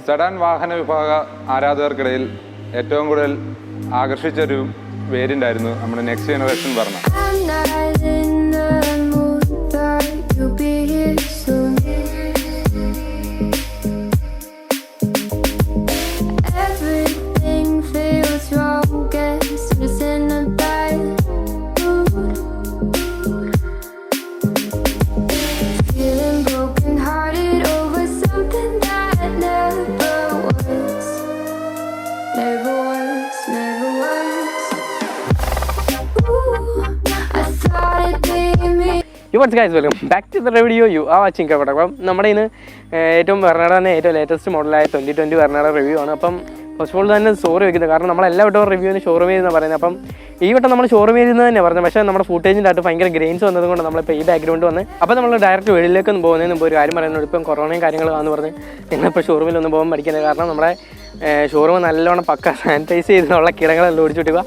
Sedan വാഹന വിഭാഗ ആരാധകർക്കിടയിൽ ഏറ്റവും കൂടുതൽ ആകർഷിച്ചൊരു വേരിയൻ്റ് ആയിരുന്നു നമ്മുടെ next generation Verna. What's guys, welcome back to the video. You are watching Kavata. നമ്മുടെ ഇന്ന് ഏറ്റവും വെർണയുടെ തന്നെ ഏറ്റവും ലേറ്റസ്റ്റ് മോഡലായ 2020 വെർണയുടെ റിവ്യൂ ആണ്. അപ്പം ഫസ്റ്റ് ഓഫ് ഓൾ തന്നെ സോറി വയ്ക്കുന്നത്, കാരണം നമ്മളെല്ലാ വട്ടവും റിവ്യൂവിന് ഷോറൂമിൽ നിന്ന് പറയുന്നത്. അപ്പം ഈ വട്ടം നമ്മൾ ഷോറൂമിൽ നിന്ന് തന്നെ പറഞ്ഞത്, പക്ഷേ നമ്മുടെ ഫുട്ടേജിൻ്റെ അകത്ത് ഭയങ്കര ഗ്രെയിൻസ് വന്നതുകൊണ്ട് നമ്മളിപ്പോൾ ഈ ബാക്ക്ഗ്രൗണ്ട് വന്ന് അപ്പോൾ നമ്മൾ ഡയറക്റ്റ് വെളിയിലേക്ക് ഒന്ന് പോകുന്നതിന് മുമ്പ് ഒരു കാര്യം പറയുന്നത്, ഇപ്പം കൊറോണയും കാര്യങ്ങളാണെന്ന് പറഞ്ഞ് ഞങ്ങളിപ്പോൾ ഷോറൂമിൽ ഒന്ന് പോകാൻ പഠിക്കുന്നത്. കാരണം നമ്മുടെ ഷോറൂം നല്ലോണം പക്ക സാനിറ്റൈസ് ചെയ്തുള്ള കിടങ്ങളെല്ലാം ഓടിച്ചുവിട്ടുക.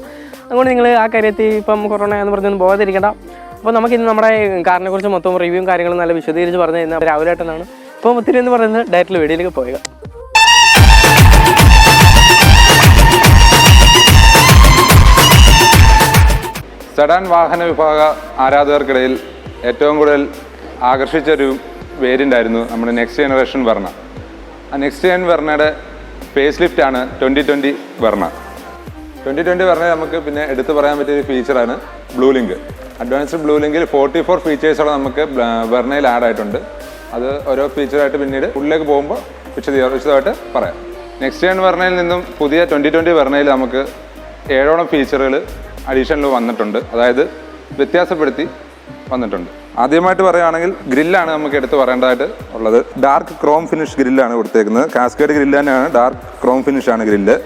അതുകൊണ്ട് നിങ്ങൾ ആ കാര്യത്തിൽ ഇപ്പം കൊറോണ എന്ന് പറഞ്ഞൊന്നും പോകാതിരിക്കേണ്ട. അപ്പോൾ നമുക്കിന്ന് നമ്മുടെ കാറിനെ കുറിച്ച് മൊത്തം റിവ്യൂവും കാര്യങ്ങളും നല്ല വിശദീകരിച്ച് പറഞ്ഞു തരുന്നത് രാവിലെ ഏട്ടനാണ്. ഇപ്പോൾ ഒത്തിരി എന്ന് പറയുന്നത് ഡയറക്റ്റ് വീഡിയോയിലേക്ക് പോവുക. സെഡാൻ വാഹന വിഭാഗ ആരാധകർക്കിടയിൽ ഏറ്റവും കൂടുതൽ ആകർഷിച്ചൊരു വേരിയൻ്റ് ആയിരുന്നു നമ്മുടെ നെക്സ്റ്റ് ജനറേഷൻ വെർണ. ആ നെക്സ്റ്റ് ജെൻ വെർണയുടെ ഫേസ് ലിഫ്റ്റാണ് 2020 വെർണ. 2020 വെർണ നമുക്ക് പിന്നെ എടുത്തു പറയാൻ പറ്റിയൊരു ഫീച്ചറാണ് ബ്ലൂ ലിങ്ക്. അഡ്വാൻസ്ഡ് ബ്ലൂ ലിങ്കിൽ 44 ഫീച്ചേഴ്സോടെ നമുക്ക് വെർണയിൽ ആഡ് ആയിട്ടുണ്ട്. അത് ഓരോ ഫീച്ചറായിട്ട് പിന്നീട് ഉള്ളിലേക്ക് പോകുമ്പോൾ വിശദമായിട്ട് പറയാം. നെക്സ്റ്റ് ജെൻ വെർണയിൽ നിന്നും പുതിയ 2020 വെർണയിൽ നമുക്ക് 7ഓളം ഫീച്ചറുകൾ അഡീഷണൽ വന്നിട്ടുണ്ട്, അതായത് വ്യത്യാസപ്പെടുത്തി വന്നിട്ടുണ്ട്. ആദ്യമായിട്ട് പറയുകയാണെങ്കിൽ ഗ്രില്ലാണ് നമുക്ക് എടുത്ത് പറയേണ്ടതായിട്ട് ഉള്ളത്. ഡാർക്ക് ക്രോം ഫിനിഷ് ഗ്രില്ലാണ് കൊടുത്തേക്കുന്നത്. കാസ്കേഡ് ഗ്രില്ല് തന്നെയാണ്, ഡാർക്ക് ക്രോം ഫിനിഷാണ് ഗ്രില്ല്.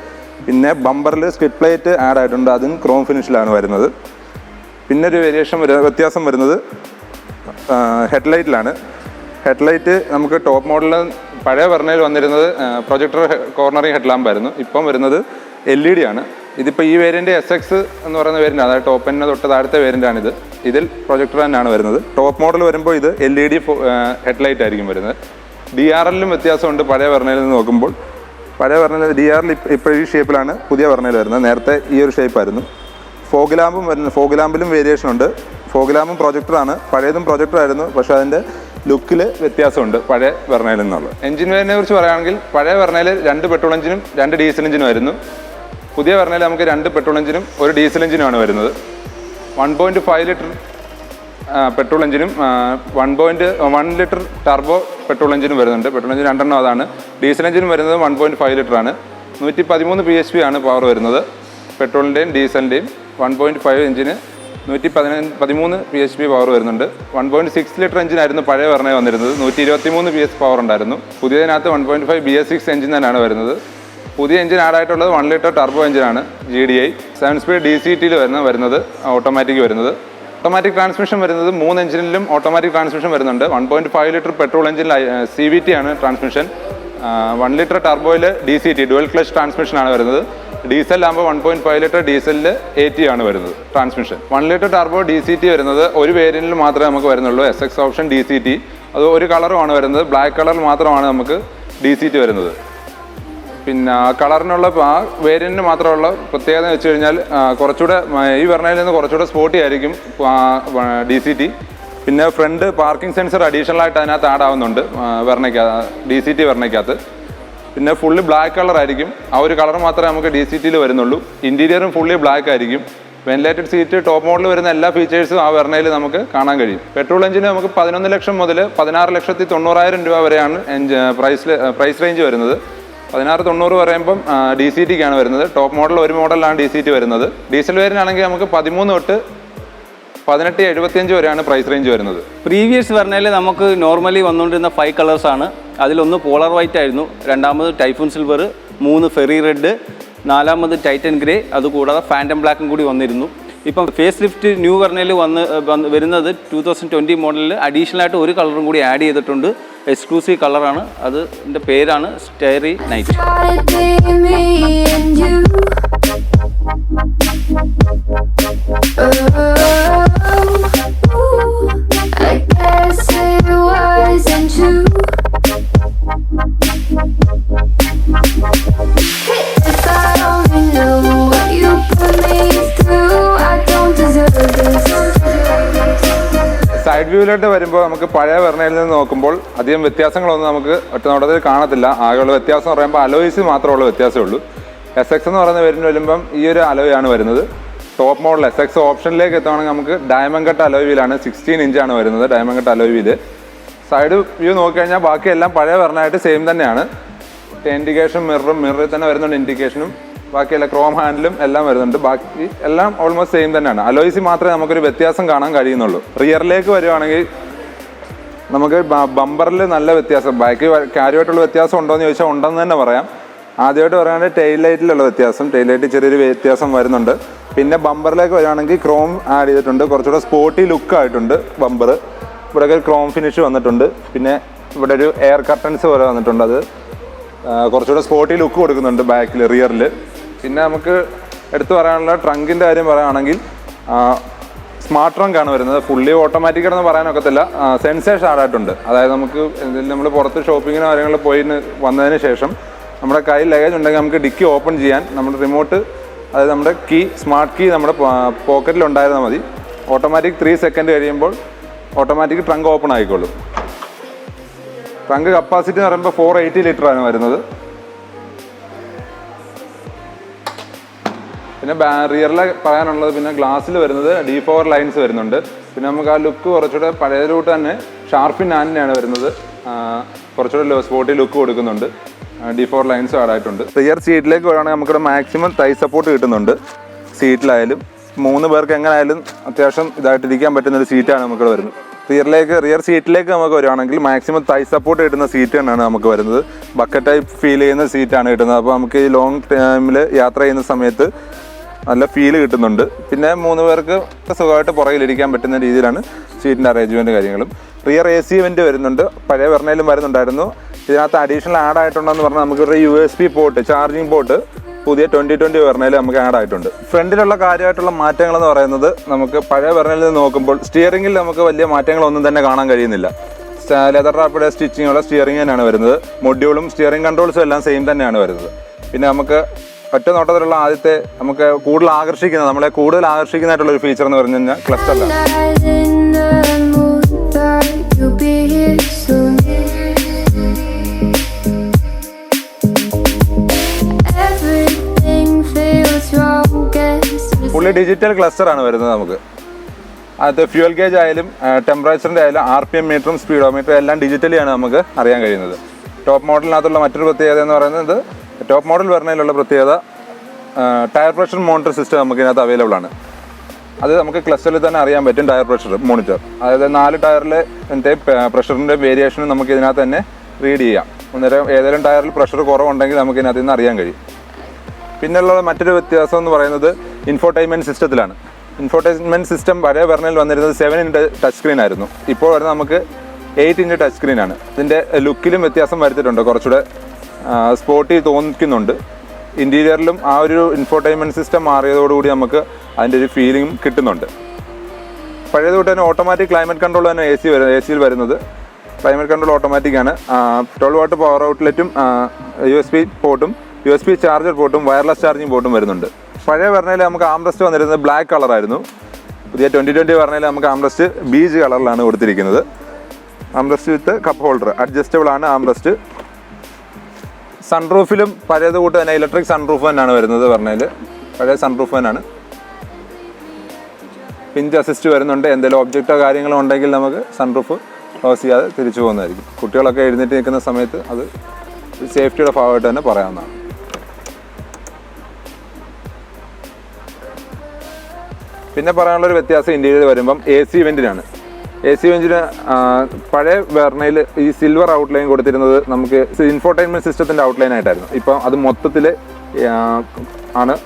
പിന്നെ ബമ്പറിൽ സ്കിഡ് പ്ലേറ്റ് ആഡ് ആയിട്ടുണ്ട്, അതും ക്രോം ഫിനിഷിലാണ് വരുന്നത്. പിന്നെ ഒരു വ്യത്യാസം വരുന്നത് ഹെഡ്ലൈറ്റിലാണ്. ഹെഡ്ലൈറ്റ് നമുക്ക് ടോപ്പ് മോഡലിൽ പഴയ വെർണയിൽ വന്നിരുന്നത് പ്രൊജക്ടർ കോർണറിങ് ഹെഡ് ലാമ്പായിരുന്നു. ഇപ്പം വരുന്നത് LED ആണ്. ഇതിപ്പോൾ ഈ വേരിയൻ്റ് SX എന്ന് പറയുന്ന വേരിയൻ്റ്, അതായത് ടോപ്പ് എന്നെ തൊട്ട് താഴത്തെ വേരിയൻ്റാണിത്. ഇതിൽ പ്രൊജക്ടർ തന്നെയാണ് വരുന്നത്. ടോപ്പ് മോഡൽ വരുമ്പോൾ ഇത് LED ഹെഡ്ലൈറ്റ് ആയിരിക്കും വരുന്നത്. DRLലും വ്യത്യാസമുണ്ട് പഴയ വെർണയിൽ നിന്ന് നോക്കുമ്പോൾ. പഴയ വെർണയിൽ DRL ഇപ്പോൾ ഈ ഷേപ്പിലാണ് പുതിയ വെർണയിൽ വരുന്നത്. നേരത്തെ ഈ ഒരു ഷേപ്പായിരുന്നു. ഫോഗ് ലാമ്പും വരുന്നത്, ഫോഗ് ലാമ്പിലും വേരിയേഷൻ ഉണ്ട്. ഫോഗ് ലാമ്പും പ്രൊജക്ടറാണ്, പഴയതും പ്രൊജക്ടറായിരുന്നു, പക്ഷേ അതിൻ്റെ ലുക്കിൽ വ്യത്യാസമുണ്ട് പഴയ വെർണയിൽ നിന്നുള്ളത്. എഞ്ചിൻ വേരിനെ കുറിച്ച് പറയുകയാണെങ്കിൽ പഴയ വെർണയിൽ 2 പെട്രോൾ എഞ്ചിനും 2 ഡീസൽ എഞ്ചിനും ആയിരുന്നു. പുതിയ വെർണയിൽ നമുക്ക് 2 പെട്രോൾ എഞ്ചിനും 1 ഡീസൽ എഞ്ചിനുമാണ് വരുന്നത്. 1.5 ലിറ്റർ പെട്രോൾ എഞ്ചിനും 1 ലിറ്റർ ടർബോ പെട്രോൾ എഞ്ചിനും വരുന്നുണ്ട്. പെട്രോൾ എഞ്ചിൻ 2 അതാണ്. ഡീസൽ എഞ്ചിനും വരുന്നത് 1.5 ലിറ്ററാണ്. 113 PHP ആണ് പവർ വരുന്നത്. പെട്രോളിൻ്റെയും ഡീസലിൻ്റെയും 1.5 എഞ്ചിന് 113 PHP പവർ വരുന്നുണ്ട്. 1.6 ലിറ്റർ എഞ്ചിനായിരുന്നു പഴയ വെർണ വന്നിരുന്നത്. 123 PS പവർ ഉണ്ടായിരുന്നു. പുതിയതിനകത്ത് 1.5 BS6 എഞ്ചിൻ തന്നെയാണ് വരുന്നത്. പുതിയ എഞ്ചിൻ ആഡായിട്ടുള്ളത് 1 ലിറ്റർ ടർബോ എഞ്ചിനാണ്, GDI 7 സ്പീഡ് DCTയിൽ വരുന്നത് ഓട്ടോമാറ്റിക് വരുന്നത്. ഓട്ടോമാറ്റിക് ട്രാൻസ്മിഷൻ വരുന്നത് 3 എഞ്ചിനിലും ഓട്ടോമാറ്റിക് ട്രാൻസ്മിഷൻ വരുന്നുണ്ട്. 1.5 ലിറ്റർ പെട്രോൾ എഞ്ചിനിൽ CVT ആണ് ട്രാൻസ്മിഷൻ. 1 ലിറ്റർ ടർബോയിൽ DCT ഡുവൽ ക്ലച്ച് ട്രാൻസ്മിഷനാണ് വരുന്നത്. ഡീസലിലാകുമ്പോൾ 1.5 ലിറ്റർ ഡീസലിൽ AT ആണ് വരുന്നത് ട്രാൻസ്മിഷൻ. 1 ലിറ്റർ ടർബോ DCT വരുന്നത് ഒരു വേരിയൻറ്റിൽ മാത്രമേ നമുക്ക് വരുന്നുള്ളൂ, SX ഓപ്ഷൻ DCT. അത് ഒരു കളറുമാണ് വരുന്നത്, ബ്ലാക്ക് കളറിൽ മാത്രമാണ് നമുക്ക് DCT വരുന്നത്. പിന്നെ കളറിനുള്ള ആ വേരിയൻറ്റിന് മാത്രമുള്ള പ്രത്യേകത എന്ന് വെച്ച് കഴിഞ്ഞാൽ കുറച്ചുകൂടെ ഈ വെർണയിൽ നിന്ന് കുറച്ചുകൂടെ സ്പോർട്ടി ആയിരിക്കും DCT. പിന്നെ ഫ്രണ്ട് പാർക്കിംഗ് സെൻസർ അഡീഷണൽ ആയിട്ട് അതിനകത്ത് ആഡ് ആവുന്നുണ്ട് DCT വെർണയ്ക്കകത്ത്. പിന്നെ ഫുള്ളി ബ്ലാക്ക് കളർ ആയിരിക്കും, ആ ഒരു കളർ മാത്രമേ നമുക്ക് DCTയിൽ വരുന്നുള്ളൂ. ഇൻറ്റീരിയറും ഫുള്ളി ബ്ലാക്ക് ആയിരിക്കും. വെന്റിലേറ്റഡ് സീറ്റ്, ടോപ്പ് മോഡൽ വരുന്ന എല്ലാ ഫീച്ചേഴ്സും ആ വെർണയിൽ നമുക്ക് കാണാൻ കഴിയും. പെട്രോൾ എഞ്ചിന് നമുക്ക് 11 ലക്ഷം മുതൽ 16,90,000 രൂപ വരെയാണ് പ്രൈസ് റേഞ്ച് വരുന്നത്. 1690 പറയുമ്പം DCTക്കാണ് വരുന്നത്. ടോപ്പ് മോഡൽ ഒരു മോഡലാണ് DCT വരുന്നത്. ഡീസൽ വേരിയൻ്റാണെങ്കിൽ നമുക്ക് 13 തൊട്ട് 1875 വരെയാണ് പ്രൈസ് റേഞ്ച് വരുന്നത്. പ്രീവിയസ് വെർണയിൽ നമുക്ക് നോർമലി വന്നുകൊണ്ടിരുന്ന 5 കളേഴ്സാണ്. അതിലൊന്ന് പോളർ വൈറ്റ് ആയിരുന്നു, രണ്ടാമത് ടൈഫൂൺ സിൽവർ, 3 ഫെറി റെഡ്, 4ാമത് ടൈറ്റൻ ഗ്രേ, അതുകൂടാതെ ഫാൻറ്റം ബ്ലാക്കും കൂടി വന്നിരുന്നു. ഇപ്പം ഫേസ് ലിഫ്റ്റ് ന്യൂ വെർണയിൽ വരുന്നത് 2020 മോഡലിൽ അഡീഷണൽ ആയിട്ട് ഒരു കളറും കൂടി ആഡ് ചെയ്തിട്ടുണ്ട്. എക്സ്ക്ലൂസീവ് കളറാണ്, അതിൻ്റെ പേരാണ് സ്റ്റെയറി നൈറ്റ്. വ്യൂവിലോട്ട് വരുമ്പോൾ നമുക്ക് പഴയ വെർണയിൽ നിന്ന് നോക്കുമ്പോൾ അധികം വ്യത്യാസങ്ങളൊന്നും നമുക്ക് ഒറ്റ നോട്ടത്തിൽ കാണത്തില്ല. ആകെയുള്ള വ്യത്യാസം എന്ന് പറയുമ്പോൾ അലോയ്സ് മാത്രമുള്ള വ്യത്യാസമേ ഉള്ളൂ. SX എന്ന് പറയുന്ന വേരിയൻ്റ് വരുമ്പം ഈ ഒരു അലോയാണ് വരുന്നത്. ടോപ്പ് മോഡൽ SX ഓപ്ഷനിലേക്ക് എത്തുകയാണെങ്കിൽ നമുക്ക് ഡയമണ്ട് കട്ട് അലോയ് വീലാണ്. 16 ഇഞ്ചാണ് വരുന്നത് diamond cut alloy wheel. Side view നോക്കിക്കഴിഞ്ഞാൽ ബാക്കിയെല്ലാം പഴയ വെർണയായിട്ട് സെയിം തന്നെയാണ്. ഇൻഡിക്കേഷൻ മിററിൽ തന്നെ വരുന്നുണ്ട് ഇൻഡിക്കേഷനും. ബാക്കിയെല്ലാം ക്രോം ഹാൻഡിലും എല്ലാം വരുന്നുണ്ട്. ബാക്കി എല്ലാം ഓൾമോസ്റ്റ് സെയിം തന്നെയാണ്. അലോയ്സിൽ മാത്രമേ നമുക്കൊരു വ്യത്യാസം കാണാൻ കഴിയുന്നുള്ളൂ. റിയറിലേക്ക് വരുവാണെങ്കിൽ നമുക്ക് ബമ്പറിൽ നല്ല വ്യത്യാസം, ബാക്കി കാര്യമായിട്ടുള്ള വ്യത്യാസം ഉണ്ടോ എന്ന് ചോദിച്ചാൽ ഉണ്ടെന്ന് തന്നെ പറയാം. ആദ്യമായിട്ട് പറയുകയാണെങ്കിൽ ടെയിൽ ലൈറ്റിലുള്ള വ്യത്യാസം, ടെയിൽ ലൈറ്റിൽ ചെറിയൊരു വ്യത്യാസം വരുന്നുണ്ട്. പിന്നെ ബമ്പറിലേക്ക് വരുവാണെങ്കിൽ ക്രോം ആഡ് ചെയ്തിട്ടുണ്ട്. കുറച്ചുകൂടെ സ്പോർട്ടി ലുക്കായിട്ടുണ്ട് ബമ്പർ. ഇവിടെയൊക്കെ ക്രോം ഫിനിഷ് വന്നിട്ടുണ്ട്. പിന്നെ ഇവിടെ ഒരു എയർ കർട്ടൻസ് പോലെ വന്നിട്ടുണ്ട്. അത് കുറച്ചുകൂടെ സ്പോർട്ടി ലുക്ക് കൊടുക്കുന്നുണ്ട് ബാക്കിൽ, റിയറിൽ. പിന്നെ നമുക്ക് എടുത്തു പറയാനുള്ള ട്രങ്കിൻ്റെ കാര്യം പറയുകയാണെങ്കിൽ സ്മാർട്ട് ട്രങ്കാണ് വരുന്നത്. ഫുള്ളി ഓട്ടോമാറ്റിക്കാണെന്ന് പറയാനൊക്കത്തില്ല. സെൻസേഴ്സ് ആഡായിട്ടുണ്ട്. അതായത് നമുക്ക് എന്തെങ്കിലും നമ്മൾ പുറത്ത് ഷോപ്പിങ്ങിനോ കാര്യങ്ങളിൽ പോയി വന്നതിന് ശേഷം നമ്മുടെ കയ്യിൽ ലഗേജ് ഉണ്ടെങ്കിൽ നമുക്ക് ഡിക്കി ഓപ്പൺ ചെയ്യാൻ നമ്മുടെ റിമോട്ട്, അതായത് നമ്മുടെ കീ, സ്മാർട്ട് കീ നമ്മുടെ പോക്കറ്റിൽ ഉണ്ടായിരുന്നാൽ മതി. ഓട്ടോമാറ്റിക് 3 സെക്കൻഡ് കഴിയുമ്പോൾ ഓട്ടോമാറ്റിക് ട്രങ്ക് ഓപ്പൺ ആയിക്കോളും. ട്രങ്ക് കപ്പാസിറ്റി എന്ന് പറയുമ്പോൾ 480 ലിറ്ററാണ് വരുന്നത്. പിന്നെ റിയറിൽ പറയാനുള്ളത്, പിന്നെ ഗ്ലാസ്സിൽ വരുന്നത് D4 ലൈൻസ് വരുന്നുണ്ട്. പിന്നെ നമുക്ക് ആ ലുക്ക് കുറച്ചുകൂടെ പഴയതിലോട്ട് തന്നെ ഷാർപ്പിൻ ആൻഡിനെയാണ് വരുന്നത്. കുറച്ചുകൂടെ സ്പോർട്ടി ലുക്ക് കൊടുക്കുന്നുണ്ട്. D4 lines ആഡായിട്ടുണ്ട്. റിയർ സീറ്റിലേക്ക് വരുവാണെങ്കിൽ നമുക്കിവിടെ മാക്സിമം തൈ സപ്പോർട്ട് കിട്ടുന്നുണ്ട്. സീറ്റിലായാലും 3 പേർക്ക് എങ്ങനെയായാലും അത്യാവശ്യം ഇതായിട്ടിരിക്കാൻ പറ്റുന്നൊരു സീറ്റാണ് നമുക്കിവിടെ വരുന്നത്. റിയർ സീറ്റിലേക്ക് നമുക്ക് വരുവാണെങ്കിൽ മാക്സിമം തൈ സപ്പോർട്ട് കിട്ടുന്ന സീറ്റ് തന്നെയാണ് നമുക്ക് വരുന്നത്. ബക്കറ്റ് ടൈപ്പ് ഫീൽ ചെയ്യുന്ന സീറ്റാണ് കിട്ടുന്നത്. അപ്പോൾ നമുക്ക് ഈ ലോങ് ടൈമിൽ യാത്ര ചെയ്യുന്ന സമയത്ത് നല്ല ഫീല് കിട്ടുന്നുണ്ട്. പിന്നെ 3 പേർക്ക് സുഖമായിട്ട് പുറകിലിരിക്കാൻ പറ്റുന്ന രീതിയിലാണ് സീറ്റിൻ്റെ അറേഞ്ച്മെൻറ്റ് കാര്യങ്ങളും. റിയർ AC വെൻ്റ് വരുന്നുണ്ട്. പഴയ വെർണയിലും വരുന്നുണ്ടായിരുന്നു. ഇതിനകത്ത് അഡീഷണൽ ആഡ് ആയിട്ടുണ്ടെന്ന് പറഞ്ഞാൽ നമുക്കൊരു USB പോർട്ട്, ചാർജിങ് പോർട്ട് പുതിയ 2020 വെർണയിൽ നമുക്ക് ആഡ് ആയിട്ടുണ്ട്. ഫ്രണ്ടിലുള്ള കാര്യമായിട്ടുള്ള മാറ്റങ്ങളെന്ന് പറയുന്നത് നമുക്ക് പഴയ വെർണയിൽ നിന്ന് നോക്കുമ്പോൾ സ്റ്റിയറിംഗിൽ നമുക്ക് വലിയ മാറ്റങ്ങളൊന്നും തന്നെ കാണാൻ കഴിയുന്നില്ല. ലെതർ റാപ്പിഡ് സ്റ്റിച്ചിങ്ങുള്ള സ്റ്റിയറിംഗ് തന്നെയാണ് വരുന്നത്. മൊഡ്യൂളും സ്റ്റിയറിംഗ് കൺട്രോൾസും എല്ലാം സെയിം തന്നെയാണ് വരുന്നത്. പിന്നെ നമുക്ക് ഒറ്റ നോട്ടത്തിലുള്ള ആദ്യത്തെ നമ്മളെ കൂടുതൽ ആകർഷിക്കുന്നതായിട്ടുള്ളൊരു ഫീച്ചർ എന്ന് പറഞ്ഞു കഴിഞ്ഞാൽ ക്ലസ്റ്ററിലാണ്. ഫുള്ളി ഡിജിറ്റൽ ക്ലസ്റ്റർ ആണ് വരുന്നത്. നമുക്ക് അത് ഫ്യൂൽ ഗേജ് ആയാലും ടെമ്പറേച്ചറിൻ്റെ ആയാലും RPM മീറ്ററും സ്പീഡോമീറ്ററും എല്ലാം ഡിജിറ്റലിയാണ് നമുക്ക് അറിയാൻ കഴിയുന്നത്. ടോപ്പ് മോഡലിനകത്തുള്ള മറ്റൊരു പ്രത്യേകത എന്ന് പറയുന്നത്, ടോപ്പ് മോഡൽ വരുന്നതിലുള്ള പ്രത്യേകത ടയർ പ്രഷർ മോണിറ്റർ സിസ്റ്റം നമുക്ക് ഇതിനകത്ത് അവൈലബിൾ ആണ്. അത് നമുക്ക് ക്ലസ്റ്ററിൽ തന്നെ അറിയാൻ പറ്റും. ടയർ പ്രഷർ മോണിറ്റർ, അതായത് 4 ടയറിലെ പ്രഷറിൻ്റെ വേരിയേഷനും നമുക്ക് ഇതിനകത്ത് തന്നെ റീഡ് ചെയ്യാം. അന്നേരം ഏതെങ്കിലും ടയറിൽ പ്രഷർ കുറവുണ്ടെങ്കിൽ നമുക്ക് ഇതിനകത്ത് നിന്ന് അറിയാൻ കഴിയും. പിന്നെയുള്ള മറ്റൊരു വ്യത്യാസം എന്ന് പറയുന്നത് ഇൻഫോർടൈൻമെൻറ്റ് സിസ്റ്റത്തിലാണ്. ഇൻഫോർടൈൻമെൻറ്റ് സിസ്റ്റം പഴയ വെർണയിൽ വന്നിരുന്നത് 7 ഇഞ്ച് ടച്ച് സ്ക്രീൻ ആയിരുന്നു. ഇപ്പോൾ വരുന്നത് നമുക്ക് 8 ഇഞ്ച് ടച്ച് സ്ക്രീനാണ്. ഇതിൻ്റെ ലുക്കിലും വ്യത്യാസം വരുത്തിയിട്ടുണ്ട്. കുറച്ചുകൂടെ സ്പോർട്ടി തോന്നിക്കുന്നുണ്ട്. ഇൻറ്റീരിയറിലും ആ ഒരു ഇൻഫോർടൈൻമെൻറ്റ് സിസ്റ്റം മാറിയതോടുകൂടി നമുക്ക് അതിൻ്റെ ഒരു ഫീലിംഗ് കിട്ടുന്നുണ്ട്. പഴയത് തൊട്ട് തന്നെ ഓട്ടോമാറ്റിക് ക്ലൈമറ്റ് കൺട്രോൾ തന്നെ AC-യിൽ വരുന്നത്. ക്ലൈമറ്റ് കൺട്രോൾ ഓട്ടോമാറ്റിക്കാണ്. 12 വാട്ട് പവർ ഔട്ട്ലെറ്റും USB പോർട്ടും USB ചാർജർ പോർട്ടും വയർലെസ് ചാർജിങ് പോർട്ടും വരുന്നുണ്ട്. പഴയ വെർണയിൽ നമുക്ക് ആംറസ്റ്റ് വന്നിരുന്നത് ബ്ലാക്ക് കളറായിരുന്നു. പുതിയ 2020 വെർണയിൽ നമുക്ക് ആംറസ്റ്റ് ബീജ് കളറിലാണ് കൊടുത്തിരിക്കുന്നത്. ആംറസ്റ്റ് വിത്ത് കപ്പ് ഹോൾഡർ, അഡ്ജസ്റ്റബിൾ ആണ് ആംറസ്റ്റ്. സൺറൂഫിലും പഴയത് കൂട്ട് തന്നെ ഇലക്ട്രിക് സൺറൂഫ് തന്നെയാണ് വരുന്നത്. വെർണയിൽ പഴയ സൺറൂഫ് തന്നെയാണ്. പിഞ്ച് അസിസ്റ്റ് വരുന്നുണ്ട്. എന്തെങ്കിലും ഒബ്ജക്റ്റോ കാര്യങ്ങളോ ഉണ്ടെങ്കിൽ നമുക്ക് സൺറൂഫ് ക്ലോസ് ചെയ്യാതെ തിരിച്ചു പോകുന്നതായിരിക്കും. കുട്ടികളൊക്കെ എഴുന്നേറ്റ് നിൽക്കുന്ന സമയത്ത് അത് സേഫ്റ്റിയുടെ ഭാഗമായിട്ട് തന്നെ പറയാവുന്നതാണ്. പിന്നെ പറയാനുള്ളൊരു വ്യത്യാസം ഇന്ത്യയിൽ വരുമ്പം AC വെൻറ്റിനാണ്. AC വെൻറ്റിന് പഴയ വെർണയിൽ ഈ സിൽവർ ഔട്ട്ലൈൻ കൊടുത്തിരുന്നത് നമുക്ക് ഇൻഫോർടൈൻമെൻറ്റ് സിസ്റ്റത്തിൻ്റെ ഔട്ട്ലൈൻ ആയിട്ടായിരുന്നു. ഇപ്പം അത് മൊത്തത്തിൽ ആണ്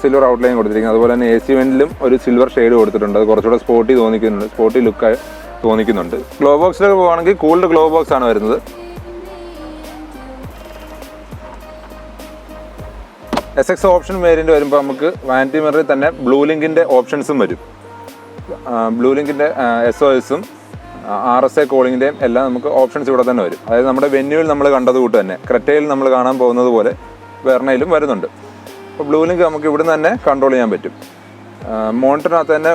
സിൽവർ ഔട്ട്ലൈൻ കൊടുത്തിരിക്കുന്നത്. അതുപോലെ തന്നെ AC വെൻറ്റിലും ഒരു സിൽവർ ഷെയ്ഡ് കൊടുത്തിട്ടുണ്ട്. അത് കുറച്ചുകൂടെ സ്പോർട്ടി ലുക്കായി തോന്നിക്കുന്നുണ്ട്. ഗ്ലോ ബോക്സിലേക്ക് പോകുകയാണെങ്കിൽ കൂൾഡ് ഗ്ലോ ബോക്സ് ആണ് വരുന്നത്. SX ഓപ്ഷൻ വേരിയൻ്റ് വരുമ്പോൾ നമുക്ക് വാനിറ്റി മിററിൽ തന്നെ ബ്ലൂ ലിങ്കിൻ്റെ ഓപ്ഷൻസും വരും. ബ്ലൂ ലിങ്കിൻ്റെ SOS-ഉം RSA കോളിങ്ങിൻ്റെയും എല്ലാം നമുക്ക് ഓപ്ഷൻസ് ഇവിടെ തന്നെ വരും. അതായത് നമ്മുടെ വെന്യൂവിൽ നമ്മൾ കണ്ടത് കൂട്ട് തന്നെ ക്രെറ്റയിൽ നമ്മൾ കാണാൻ പോകുന്നത് പോലെ വെർണയിലും വരുന്നുണ്ട്. അപ്പോൾ ബ്ലൂ ലിങ്ക് നമുക്ക് ഇവിടുന്ന് തന്നെ കൺട്രോൾ ചെയ്യാൻ പറ്റും. മോണിറ്ററിനകത്ത് തന്നെ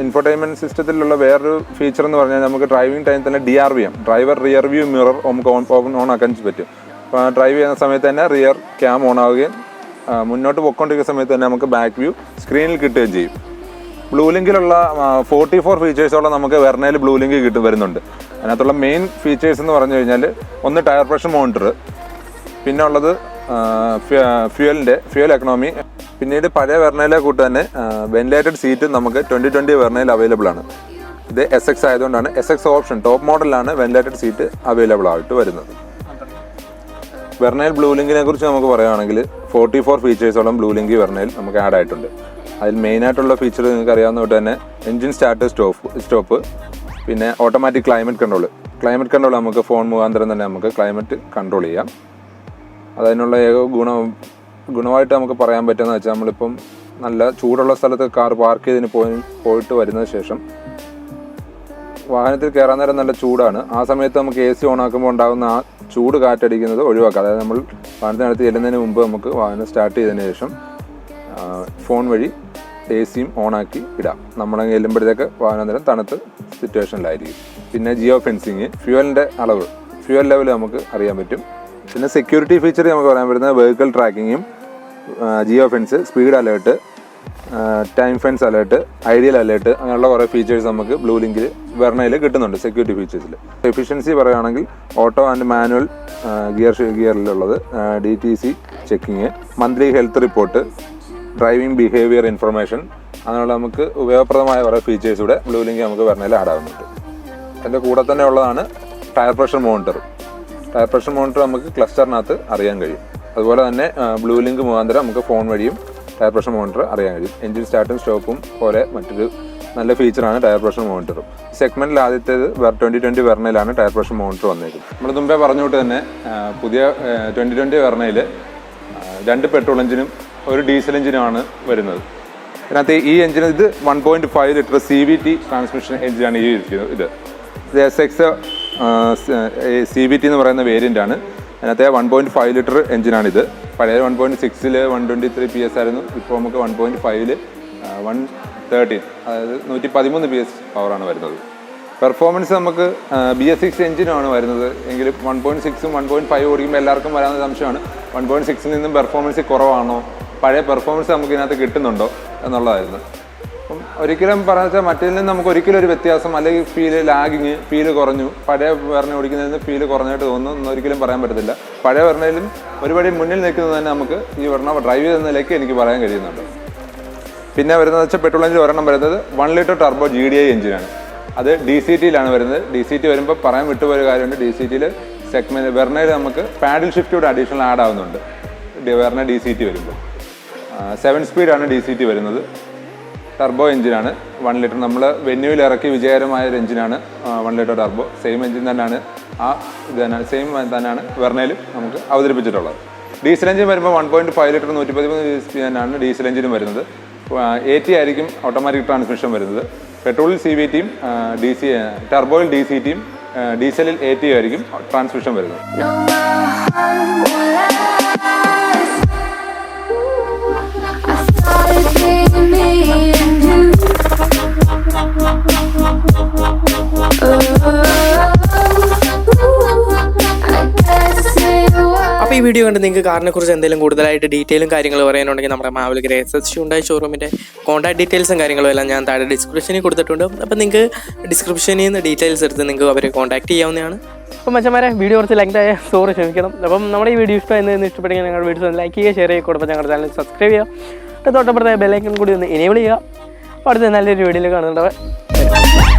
ഇൻഫോർടൈൻമെൻറ്റ് സിസ്റ്റത്തിലുള്ള വേറൊരു ഫീച്ചർ എന്ന് പറഞ്ഞാൽ നമുക്ക് ഡ്രൈവിംഗ് ടൈം തന്നെ DRVM, driver rear view mirror നമുക്ക് ഓൺ ആക്കാൻ പറ്റും. അപ്പോൾ ഡ്രൈവ് ചെയ്യുന്ന സമയത്ത് തന്നെ റിയർ ക്യാം ഓൺ ആവുകയും മുന്നോട്ട് പൊയ്ക്കൊണ്ടിരിക്കുന്ന സമയത്ത് തന്നെ നമുക്ക് ബാക്ക് വ്യൂ സ്ക്രീനിൽ കിട്ടുകയും ചെയ്യും. ബ്ലൂ ലിങ്കിലുള്ള 44 ഫീച്ചേഴ്സോളം നമുക്ക് വെർണയിൽ ബ്ലൂ ലിങ്ക് വരുന്നുണ്ട്. അതിനകത്തുള്ള മെയിൻ ഫീച്ചേഴ്സ് എന്ന് പറഞ്ഞു കഴിഞ്ഞാൽ ഒന്ന് ടയർ പ്രഷർ മോണിറ്റർ, പിന്നെ ഉള്ളത് ഫ്യൂൽ എക്കണോമി. പിന്നീട് പഴയ വെർണയിലെ കൂട്ട് തന്നെ വെന്റിലേറ്റഡ് സീറ്റ് നമുക്ക് 2020 വെർണയിൽ അവൈലബിൾ ആണ്. ഇത് SX ആയതുകൊണ്ടാണ് SX ഓപ്ഷൻ ടോപ്പ് മോഡലിലാണ് വെന്റിലേറ്റഡ് സീറ്റ് അവൈലബിൾ ആയിട്ട് വരുന്നത്. വെർണയിൽ ബ്ലൂ ലിങ്കിനെ കുറിച്ച് നമുക്ക് പറയുകയാണെങ്കിൽ 44 ഫീച്ചേഴ്സോളം ബ്ലൂ ലിങ്ക് വെർണയിൽ നമുക്ക് ആഡ് ആയിട്ടുണ്ട്. അതിൽ മെയിനായിട്ടുള്ള ഫീച്ചർ നിങ്ങൾക്ക് അറിയാവുന്ന തൊട്ട് തന്നെ എൻജിൻ സ്റ്റാർട്ട് സ്റ്റോപ്പ്, പിന്നെ ഓട്ടോമാറ്റിക് ക്ലൈമറ്റ് കൺട്രോൾ നമുക്ക് ഫോൺ മുഖാന്തരം തന്നെ നമുക്ക് ക്ലൈമറ്റ് കൺട്രോൾ ചെയ്യാം. അതിനുള്ള ഏക ഗുണമായിട്ട് നമുക്ക് പറയാൻ പറ്റുന്നത് വെച്ചാൽ നമ്മളിപ്പം നല്ല ചൂടുള്ള സ്ഥലത്ത് കാർ പാർക്ക് ചെയ്തതിന് പോയിട്ട് വരുന്നതിന് ശേഷം വാഹനത്തിൽ കയറാൻ നേരം നല്ല ചൂടാണ്. ആ സമയത്ത് നമുക്ക് AC ഓൺ ആക്കുമ്പോൾ ഉണ്ടാകുന്ന ആ ചൂട് കാറ്റടിക്കുന്നത് ഒഴിവാക്കാം. അതായത് നമ്മൾ വാഹനത്തിനടുത്ത് ചെല്ലുന്നതിന് മുമ്പ് നമുക്ക് വാഹനം സ്റ്റാർട്ട് ചെയ്തതിന് ശേഷം ഫോൺ വഴി AC ഓണാക്കി ഇടാം. നമ്മളങ്ങ് ചെല്ലുമ്പോഴത്തേക്ക് വാഹനം നേരം തണുത്ത് സിറ്റുവേഷനിലായിരിക്കും. പിന്നെ ജിയോ ഫെൻസിങ്, ഫ്യൂവൽ ലെവൽ നമുക്ക് അറിയാൻ പറ്റും. പിന്നെ സെക്യൂരിറ്റി ഫീച്ചർ നമുക്ക് പറയാൻ പറ്റുന്നത് വെഹിക്കിൾ ട്രാക്കിങ്ങും, geo fence, speed alert, time fence alert, idle alert, അങ്ങനെയുള്ള കുറേ ഫീച്ചേഴ്സ് നമുക്ക് ബ്ലൂ ലിങ്കിൽ വെർണയിൽ കിട്ടുന്നുണ്ട്. സെക്യൂരിറ്റി ഫീച്ചേഴ്സിൽ എഫിഷ്യൻസി പറയുകയാണെങ്കിൽ ഓട്ടോ ആൻഡ് മാനുവൽ ഗിയറിലുള്ളത്, DTC checking, monthly health report, driving behaviour information, അങ്ങനെയുള്ള നമുക്ക് ഉപയോഗപ്രദമായ കുറേ ഫീച്ചേഴ്സ് ഇവിടെ ബ്ലൂ ലിങ്ക് നമുക്ക് വെർണയിൽ ആഡ് ആകുന്നുണ്ട്. അതിൻ്റെ കൂടെ തന്നെ ഉള്ളതാണ് ടയർ പ്രഷർ മോണിറ്റർ നമുക്ക് ക്ലസ്റ്ററിനകത്ത് അറിയാൻ കഴിയും. അതുപോലെ തന്നെ ബ്ലൂ ലിങ്ക് മുഖാന്തരം നമുക്ക് ഫോൺ വഴിയും ടയർ പ്രഷർ മോണിറ്റർ അറിയാൻ കഴിയും. എൻജിൻ സ്റ്റാർട്ടും സ്റ്റോപ്പും പോലെ മറ്റൊരു നല്ല ഫീച്ചറാണ് ടയർ പ്രഷർ മോണിറ്ററും. സെഗ്മെൻറ്റിൽ ആദ്യത്തേത് 2020 വെർണയിലാണ് ടയർ പ്രഷർ മോണിറ്റർ വന്നേക്കുന്നത്. നമ്മൾ മുമ്പേ പറഞ്ഞുകൊണ്ട് തന്നെ പുതിയ 2020 വെർണയിൽ 2 പെട്രോൾ എഞ്ചിനും 1 ഡീസൽ എഞ്ചിനുമാണ് വരുന്നത്. ഇതിനകത്ത് ഈ എഞ്ചിന് ഇത് 1.5 ലിറ്റർ CVT ട്രാൻസ്മിഷൻ എഞ്ചിനാണ് ഈ ഇരിക്കുന്നത്. ഇത് SX CVT എന്ന് പറയുന്ന വേരിയൻ്റാണ്. അതിനകത്തെ 1.5 ലിറ്റർ എഞ്ചിനാണിത്. പഴയ 1.6 123 PS ആയിരുന്നു. ഇപ്പോൾ നമുക്ക് 1.5 113, അതായത് 113 PS പവറാണ് വരുന്നത്. പെർഫോമൻസ് നമുക്ക് BS6 എഞ്ചിനാണ് വരുന്നത് എങ്കിലും 1.6ഉം 1.5 ഓടിക്കുമ്പോൾ എല്ലാവർക്കും വരാവുന്ന സംശയമാണ് 1.6ൽ നിന്നും പെർഫോമൻസ് കുറവാണോ, പഴയ പെർഫോമൻസ് നമുക്ക് ഇതിനകത്ത് കിട്ടുന്നുണ്ടോ എന്നുള്ളതായിരുന്നു. അപ്പം ഒരിക്കലും പറഞ്ഞു വെച്ചാൽ മറ്റേതിൽ നിന്ന് നമുക്ക് ഒരിക്കലും ഒരു വ്യത്യാസം അല്ലെങ്കിൽ ഫീല് കുറഞ്ഞു, പഴയ വെർണ ഓടിക്കുന്നതിൽ നിന്ന് ഫീല് കുറഞ്ഞായിട്ട് തോന്നുന്നു എന്നൊരിക്കലും പറയാൻ പറ്റത്തില്ല. പഴയ വെർണയിലും ഒരുപടി മുന്നിൽ നിൽക്കുന്നത് തന്നെ നമുക്ക് ഈ വെർണ ഡ്രൈവ് ചെയ്യുന്നതിലേക്ക് എനിക്ക് പറയാൻ കഴിയുന്നുണ്ട്. പിന്നെ വരുന്നത് വെച്ചാൽ പെട്രോൾ എഞ്ചിൻ ഒരെണ്ണം വരുന്നത് 1 ലിറ്റർ ടർബോ GDI എഞ്ചിനാണ്. അത് DCTയിലാണ് വരുന്നത്. DCT വരുമ്പോൾ പറയാൻ വിട്ടുപോയൊരു കാര്യമുണ്ട്. DCTയിൽ സെഗ്മെൻറ്റ് വെർണയിൽ നമുക്ക് പാഡിൽ ഷിഫ്റ്റ് കൂടെ അഡീഷണൽ ആഡ് ആവുന്നുണ്ട്. വെർണ DCT വരുമ്പോൾ 7 സ്പീഡാണ് DCT വരുന്നത്. ടർബോ എഞ്ചിനാണ്, 1 ലിറ്റർ. നമ്മൾ വെന്യൂവിൽ ഇറക്കി വിജയകരമായ ഒരു എഞ്ചിനാണ് 1 ലിറ്റർ ടർബോ. സെയിം എഞ്ചിൻ തന്നെയാണ്, സെയിം തന്നെയാണ് വെർണയിലും നമുക്ക് അവതരിപ്പിച്ചിട്ടുള്ളത്. ഡീസൽ എഞ്ചിൻ വരുമ്പോൾ 1.5 ലിറ്റർ 113 SP തന്നെയാണ് ഡീസൽ എഞ്ചിനും വരുന്നത്. AT ആയിരിക്കും ഓട്ടോമാറ്റിക് ട്രാൻസ്മിഷൻ വരുന്നത്. പെട്രോളിൽ CVTയും ടർബോയിൽ DCTയും ഡീസലിൽ AT ആയിരിക്കും ട്രാൻസ്മിഷൻ വരുന്നത്. അപ്പോൾ ഈ വീഡിയോ കണ്ട് നിങ്ങൾക്ക് കാറിനെ കുറിച്ച് എന്തെങ്കിലും കൂടുതലായിട്ട് ഡീറ്റെയിലും കാര്യങ്ങൾ പറയാനുണ്ടെങ്കിൽ നമ്മുടെ മാവലിക്കര SS ഹ്യുണ്ടായി ഷോറൂമിൻ്റെ കോൺടാക്ട് ഡീറ്റെയിൽസും കാര്യങ്ങളും എല്ലാം ഞാൻ താഴെ ഡിസ്ക്രിപ്ഷനിൽ കൊടുത്തിട്ടുണ്ട്. അപ്പോൾ നിങ്ങൾക്ക് ഡിസ്ക്രിപ്ഷനിൽ നിന്ന് ഡീറ്റെയിൽസ് എടുത്ത് നിങ്ങൾക്ക് അവരെ കോൺടാക്ട് ചെയ്യാവുന്നതാണ്. അപ്പം മച്ചന്മാരെ വീഡിയോ കുറച്ച് ലെങ്തായ സോറി ക്ഷമിക്കണം. അപ്പം നമ്മുടെ ഈ വീഡിയോ ഇഷ്ടപ്പെടുമെന്ന് ഞങ്ങളുടെ വീഡിയോസ് ലൈക്ക് ചെയ്യുക, ഷെയർ ചെയ്യുക, കൊടുപ്പോൾ ഞങ്ങളുടെ ചാനൽ സബ്സ്ക്രൈബ് ചെയ്യുക, തൊട്ടപ്പുറത്തെ ബെല്ലൈക്കൺ കൂടി ഒന്ന് എനേബിൾ ചെയ്യുക. അപ്പോൾ അടുത്ത നല്ലൊരു വീഡിയോയിൽ കാണുന്നുണ്ടാവും.